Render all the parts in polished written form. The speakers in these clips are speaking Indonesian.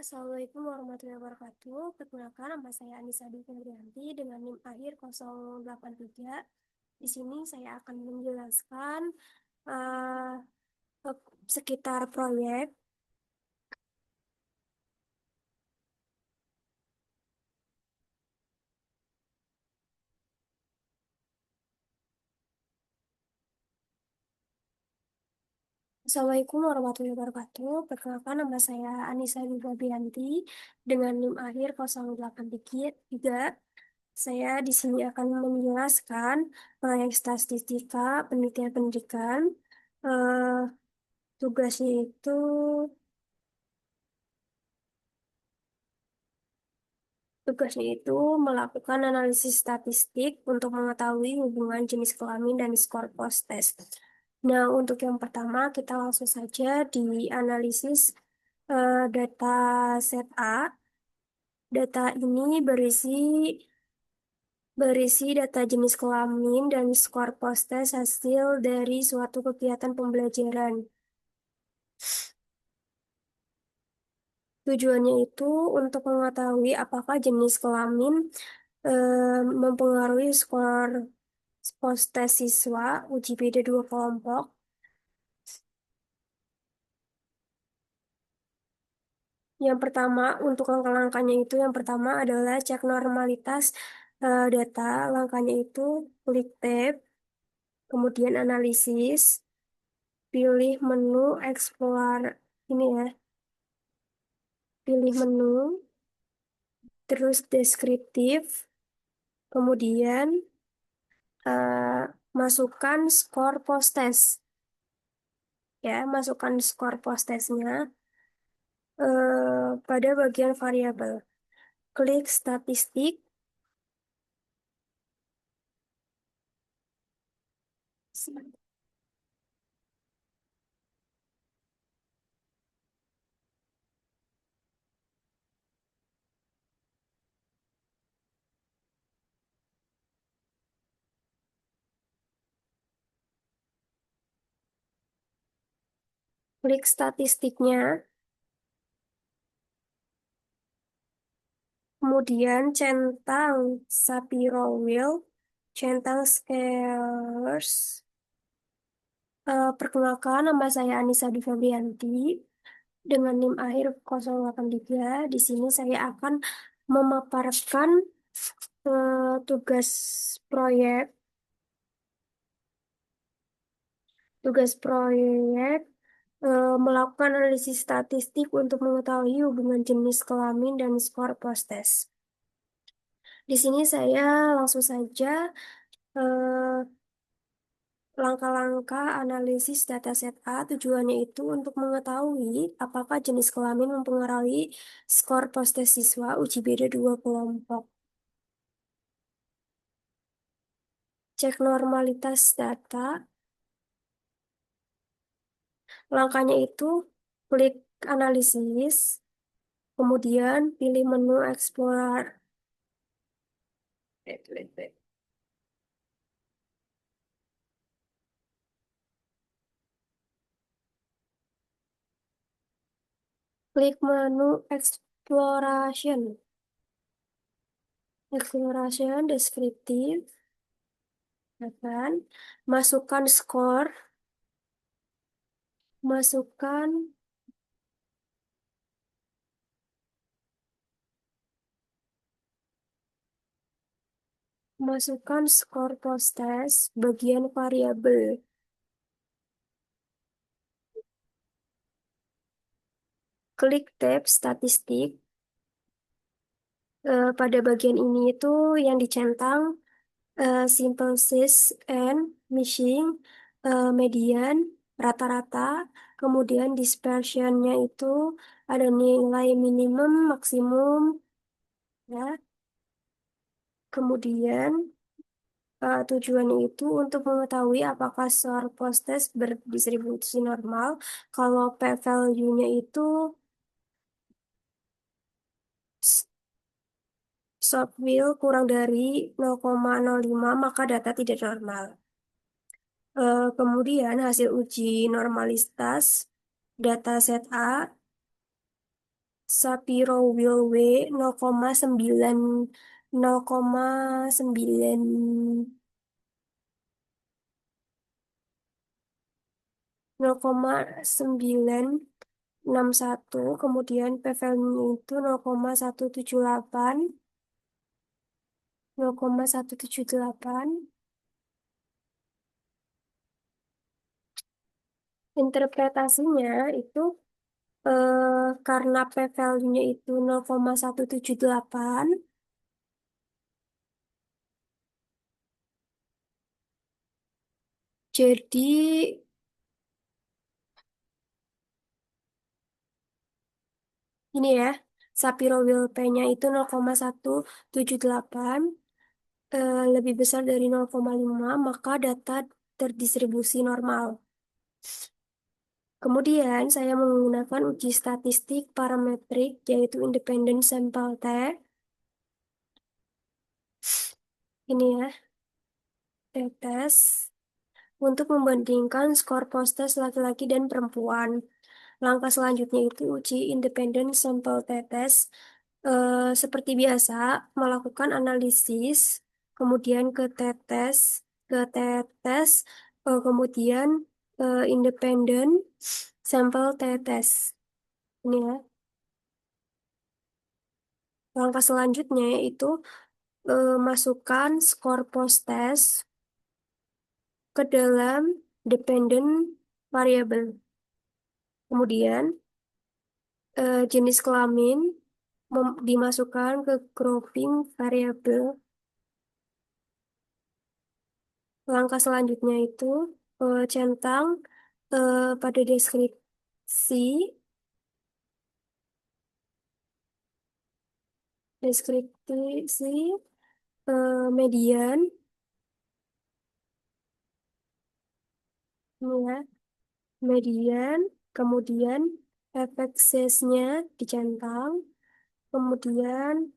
Assalamualaikum warahmatullahi wabarakatuh. Perkenalkan, nama saya Anissa Dwi Febrianti dengan NIM akhir 083. Di sini saya akan menjelaskan eh, sekitar proyek. Assalamualaikum warahmatullahi wabarakatuh. Perkenalkan, nama saya Anissa Dwi Febrianti dengan NIM akhir 083. Saya di sini akan menjelaskan proyek statistika penelitian pendidikan. Eh, Tugasnya itu Tugasnya itu melakukan analisis statistik untuk mengetahui hubungan jenis kelamin dan skor post-test. Nah, untuk yang pertama, kita langsung saja di analisis data set A. Data ini berisi data jenis kelamin dan skor post-test hasil dari suatu kegiatan pembelajaran. Tujuannya itu untuk mengetahui apakah jenis kelamin mempengaruhi skor post-tes siswa uji beda dua kelompok. Yang pertama, untuk langkah-langkahnya itu, yang pertama adalah cek normalitas data. Langkahnya itu klik tab, kemudian analisis, pilih menu explore, ini ya, pilih menu, terus deskriptif, kemudian eh, masukkan skor post-test. Ya, masukkan skor post-testnya pada bagian variabel. Klik statistik. Klik statistiknya, kemudian centang Shapiro Wheel, centang Scalars. Perkenalkan, nama saya Anissa Dwi Febrianti dengan NIM akhir 083. Di sini saya akan memaparkan tugas proyek. Tugas proyek melakukan analisis statistik untuk mengetahui hubungan jenis kelamin dan skor post-test. Di sini saya langsung saja eh, langkah-langkah analisis dataset A. Tujuannya itu untuk mengetahui apakah jenis kelamin mempengaruhi skor post-test siswa uji beda dua kelompok. Cek normalitas data. Langkahnya itu klik analisis, kemudian pilih menu Explore. Klik menu Exploration. Exploration deskriptif, ya kan? Masukkan skor, masukkan masukkan skor post-test bagian variabel. Klik tab statistik. Pada bagian ini itu yang dicentang simple sis and missing, median, rata-rata, kemudian dispersionnya itu ada nilai minimum, maksimum, ya. Kemudian tujuannya itu untuk mengetahui apakah short post-test berdistribusi normal. Kalau p-value-nya itu s- short will kurang dari 0,05, maka data tidak normal. Kemudian hasil uji normalitas data set A Sapiro Wilwe 0,9 0,9 0,961, kemudian PFL-nya itu 0,178, 0,178. Interpretasinya itu karena P-value-nya itu 0,178, jadi ini ya, Sapiro P-nya itu 0,178, lebih besar dari 0,5, maka data terdistribusi normal. Kemudian saya menggunakan uji statistik parametrik yaitu independent sample T. Ini ya, T-test untuk membandingkan skor post-test laki-laki dan perempuan. Langkah selanjutnya itu uji independent sample T-test. Seperti biasa, melakukan analisis, kemudian ke T-test, kemudian independent sample T-test. Ini ya. Langkah selanjutnya itu masukkan skor post-test ke dalam dependent variable. Kemudian jenis kelamin dimasukkan ke grouping variable. Langkah selanjutnya itu centang pada deskripsi, deskripsi median, ini ya, median, kemudian efek size-nya dicentang, kemudian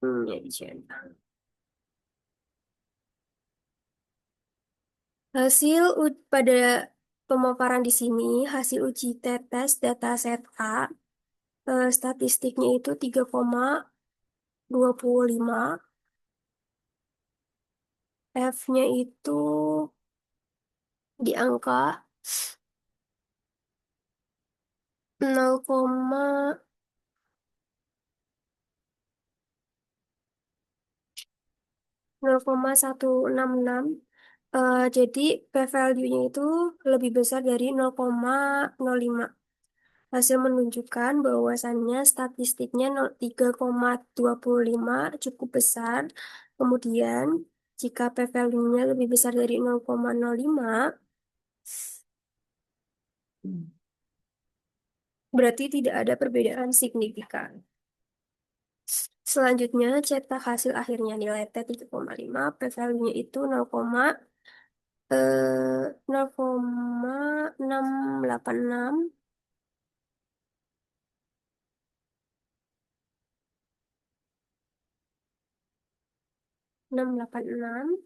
ya dicentang. Pada pemaparan di sini, hasil uji t-test dataset A, statistiknya itu 3,25, F-nya itu di angka 0,166. Jadi p-value-nya itu lebih besar dari 0,05. Hasil menunjukkan bahwasannya statistiknya 3,25 cukup besar. Kemudian, jika p-value-nya lebih besar dari 0,05, berarti tidak ada perbedaan signifikan. Selanjutnya, cetak hasil akhirnya nilai T 3,5, p-value-nya itu 0,686, 686.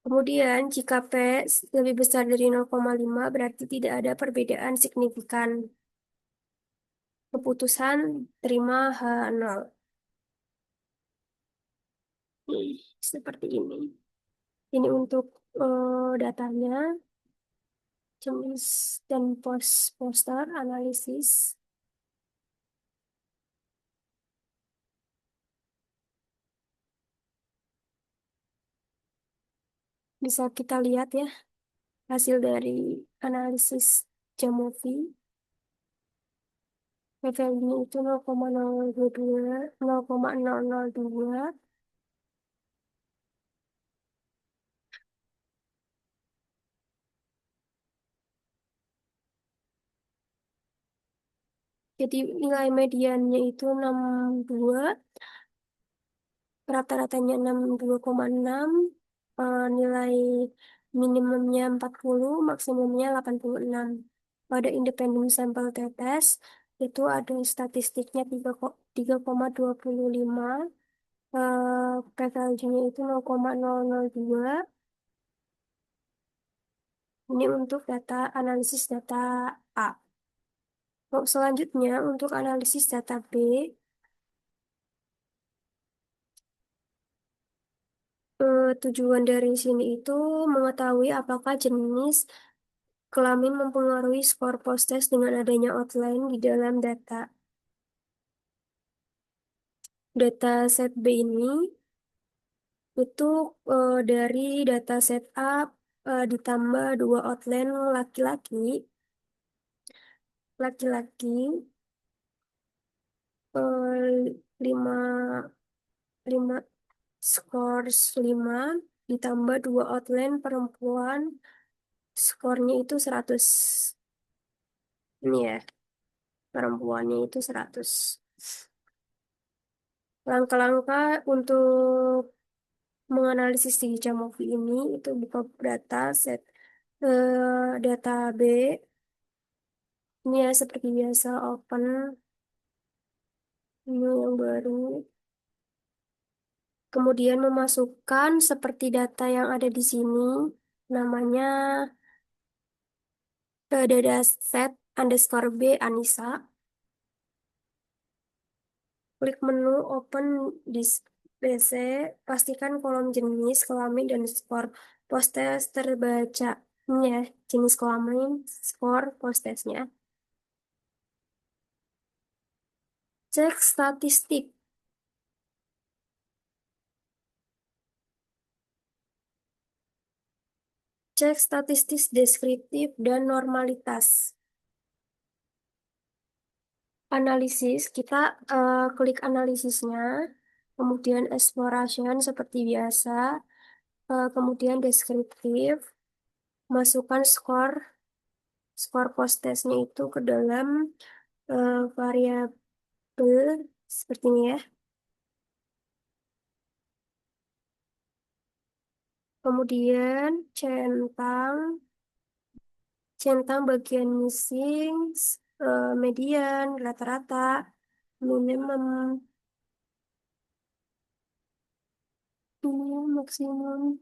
Kemudian, jika P lebih besar dari 0,5, berarti tidak ada perbedaan signifikan. Keputusan terima H0. Seperti ini. Ini untuk datanya, jenis dan poster analisis. Bisa kita lihat ya, hasil dari analisis Jamovi. P-value itu 0,022, 0,002. Jadi nilai mediannya itu 62, rata-ratanya 62,6, nilai minimumnya 40, maksimumnya 86. Pada independent sample t-test, itu ada statistiknya 3,25, PVLG-nya itu 0,002. Ini untuk data analisis data A. Selanjutnya untuk analisis data B, tujuan dari sini itu mengetahui apakah jenis kelamin mempengaruhi skor post-test dengan adanya outline di dalam data. Data set B ini itu dari data set A ditambah dua outline laki-laki, laki-laki lima lima skors 5 ditambah dua outline perempuan, skornya itu 100. Ini ya, perempuannya itu 100. Langkah-langkah untuk menganalisis di Jamovi ini itu buka data set data B. Ini ya seperti biasa open menu yang baru. Kemudian memasukkan seperti data yang ada di sini. Namanya data set underscore B Anissa. Klik menu Open di PC, pastikan kolom jenis, kelamin, dan skor post-test terbaca. Ini ya, jenis kelamin, skor post-testnya. Cek statistik. Cek statistik deskriptif dan normalitas. Analisis, kita klik analisisnya, kemudian exploration seperti biasa, kemudian deskriptif, masukkan skor, skor post-testnya itu ke dalam variabel seperti ini ya. Kemudian centang bagian missing, median, rata-rata, minimum, minimum, maksimum.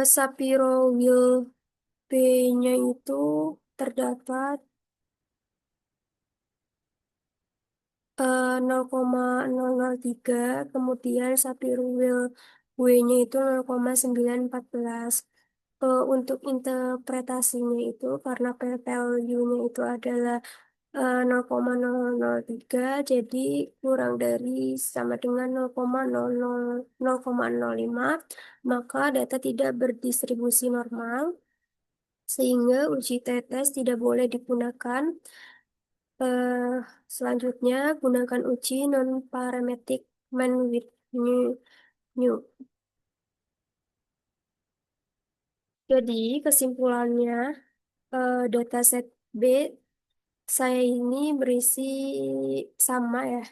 Sapiro Will B-nya itu terdapat 0,003, kemudian Sapiro Will W-nya itu 0,914. Untuk interpretasinya itu karena p-value-nya itu adalah 0,003, jadi kurang dari sama dengan 0,05, maka data tidak berdistribusi normal, sehingga uji t-test tidak boleh digunakan. Eh, Selanjutnya, gunakan uji non-parametric mean with new. Jadi, kesimpulannya, dataset B saya ini berisi sama ya,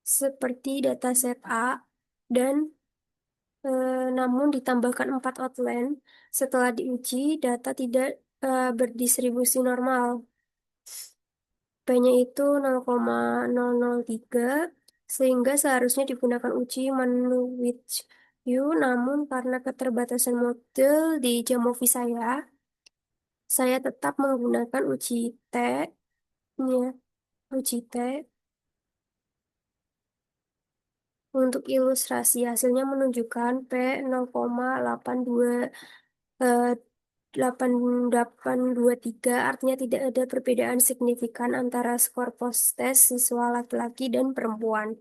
seperti dataset A, dan namun ditambahkan 4 outline. Setelah diuji, data tidak berdistribusi normal. P-nya itu 0,003, sehingga seharusnya digunakan uji Manowitz U, namun karena keterbatasan model di Jamovi saya tetap menggunakan uji T, ini ya, uji T. Untuk ilustrasi hasilnya menunjukkan P 0,82 eh, 8823, artinya tidak ada perbedaan signifikan antara skor post-test siswa laki-laki dan perempuan.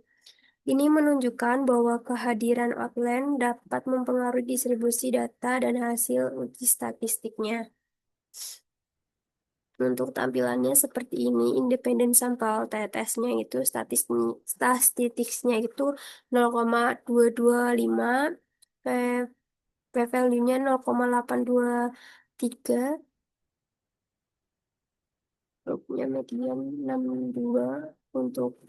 Ini menunjukkan bahwa kehadiran outline dapat mempengaruhi distribusi data dan hasil uji statistiknya. Untuk tampilannya seperti ini, independen sampel t-testnya itu statistiknya itu 0,225, p-value-nya 0,823, grupnya median 62 untuk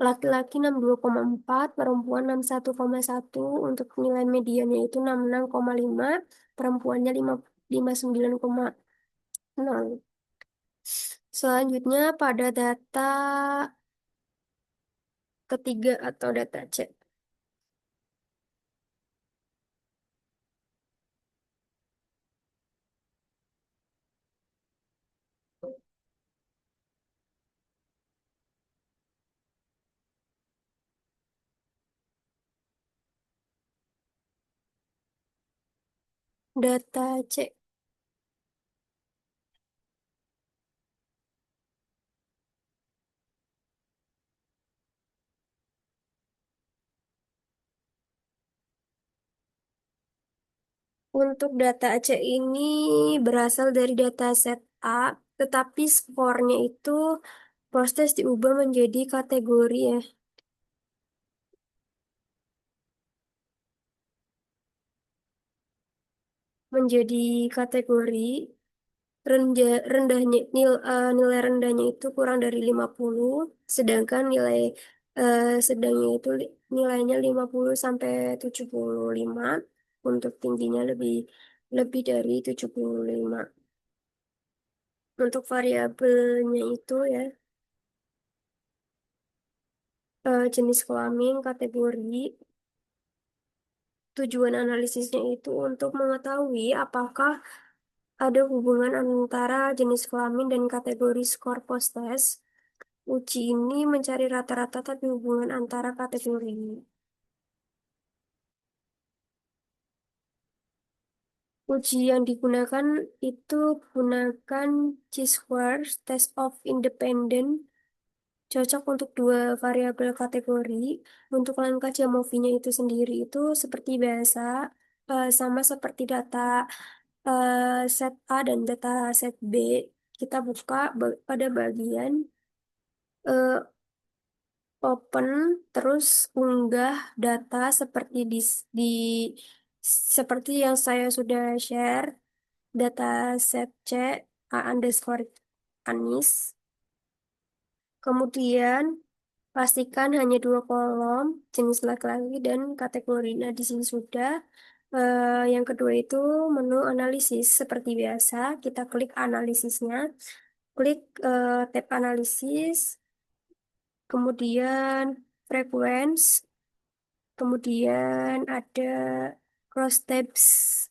Laki-laki 62,4, perempuan 61,1, untuk nilai mediannya itu 66,5, perempuannya 59,0. Selanjutnya pada data ketiga atau data C. Data C. Untuk data C ini berasal dari data set A, tetapi skornya itu proses diubah menjadi kategori ya, menjadi kategori nilai rendahnya itu kurang dari 50, sedangkan nilai sedangnya itu nilainya 50 sampai 75, untuk tingginya lebih lebih dari 75. Untuk variabelnya itu ya, jenis kelamin, kategori. Tujuan analisisnya itu untuk mengetahui apakah ada hubungan antara jenis kelamin dan kategori skor post-test. Uji ini mencari rata-rata tapi hubungan antara kategori. Uji yang digunakan itu gunakan Chi-square Test of Independent, cocok untuk dua variabel kategori. Untuk langkah Jamovi-nya itu sendiri itu seperti biasa, sama seperti data set A dan data set B. Kita buka pada bagian eh, open, terus unggah data seperti di seperti yang saya sudah share, data set C A underscore Anis. Kemudian pastikan hanya dua kolom, jenis laki-laki dan kategori. Nah, di sini sudah. Yang kedua itu menu analisis. Seperti biasa, kita klik analisisnya. Klik tab analisis, kemudian frequency, kemudian ada cross tabs.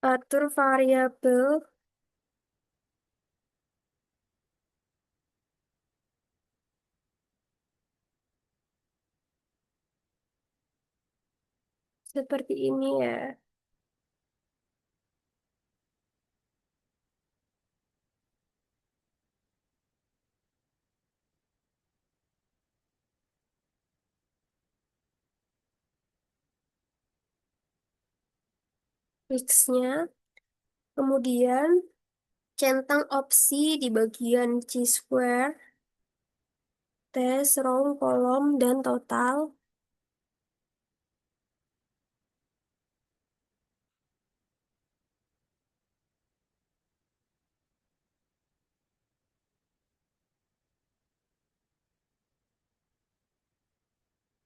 Atur variabel seperti ini ya. Fixnya. Kemudian centang opsi di bagian Chi-square, tes, row, kolom, dan total.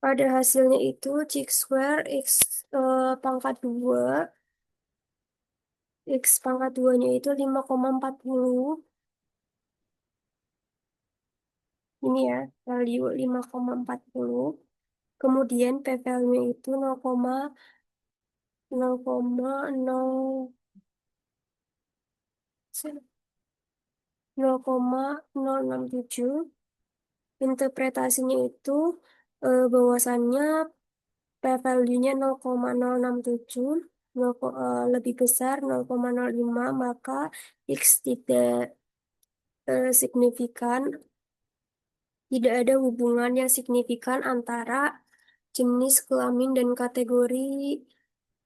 Pada hasilnya itu Chi-square X pangkat 2, X pangkat 2-nya itu 5,40. Ini ya, value 5,40. Kemudian p-value-nya itu 0,067. Interpretasinya itu bahwasannya p-value-nya 0,067, lebih besar 0,05, maka X tidak signifikan. Tidak ada hubungan yang signifikan antara jenis kelamin dan kategori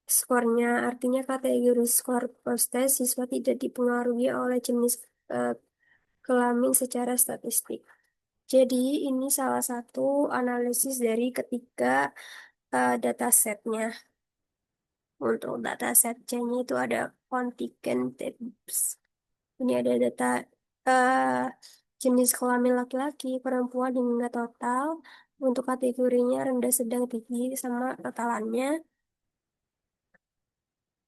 skornya. Artinya kategori skor proses siswa tidak dipengaruhi oleh jenis eh, kelamin secara statistik. Jadi ini salah satu analisis dari ketiga datasetnya. Untuk dataset C-nya itu ada contingent types. Ini ada data eh, jenis kelamin laki-laki, perempuan hingga total. Untuk kategorinya rendah, sedang, tinggi, sama totalannya.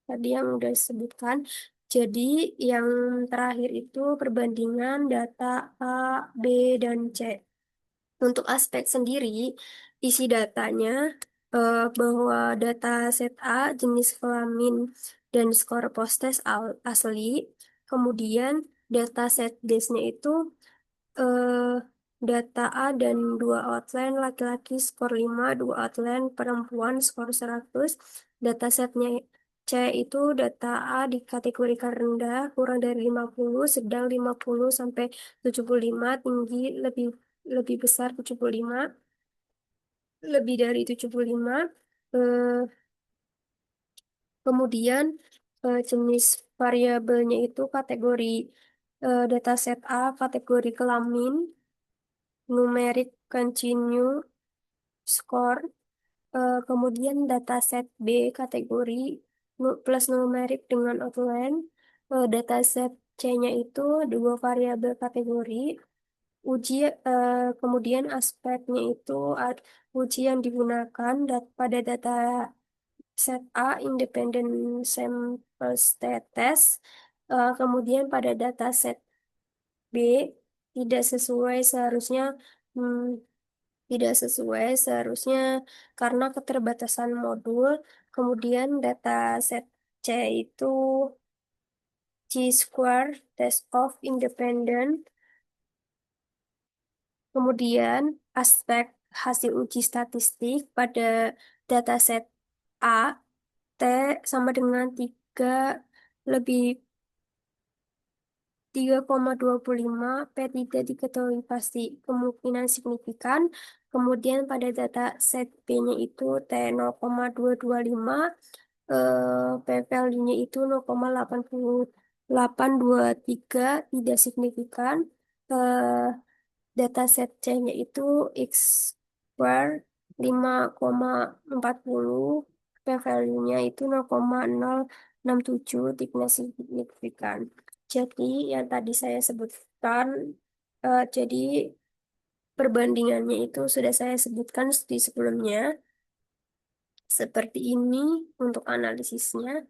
Tadi yang udah disebutkan. Jadi yang terakhir itu perbandingan data A, B, dan C. Untuk aspek sendiri, isi datanya bahwa data set A jenis kelamin dan skor post-test asli. Kemudian data set D-nya itu eh, data A dan dua outline laki-laki skor 5, dua outline perempuan skor 100. Data setnya C itu data A dikategorikan rendah, kurang dari 50, sedang 50 sampai 75, tinggi lebih lebih besar 75, lebih dari 75. Eh, Kemudian jenis variabelnya itu kategori dataset A, kategori kelamin, numeric continue, skor, kemudian dataset B kategori plus numerik dengan outline, dataset C-nya itu dua variabel kategori, kemudian aspeknya itu uji yang digunakan pada data set A independent sample state test, kemudian pada data set B tidak sesuai seharusnya hmm, tidak sesuai seharusnya karena keterbatasan modul. Kemudian data set C itu Chi-square test of independent. Kemudian aspek hasil uji statistik pada dataset A, T sama dengan 3 lebih 3,25, P tidak diketahui pasti, kemungkinan signifikan. Kemudian pada data set B-nya itu T 0,225, P value-nya itu 0,8823, tidak signifikan. Eh, Data set C-nya itu X square 5,40, P value-nya itu 0,067, tidak signifikan. Jadi yang tadi saya sebutkan, jadi perbandingannya itu sudah saya sebutkan di sebelumnya. Seperti ini untuk analisisnya.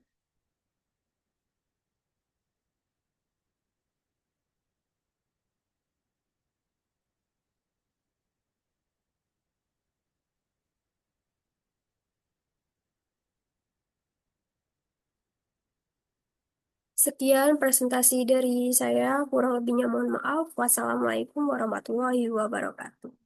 Sekian presentasi dari saya, kurang lebihnya mohon maaf. Wassalamualaikum warahmatullahi wabarakatuh.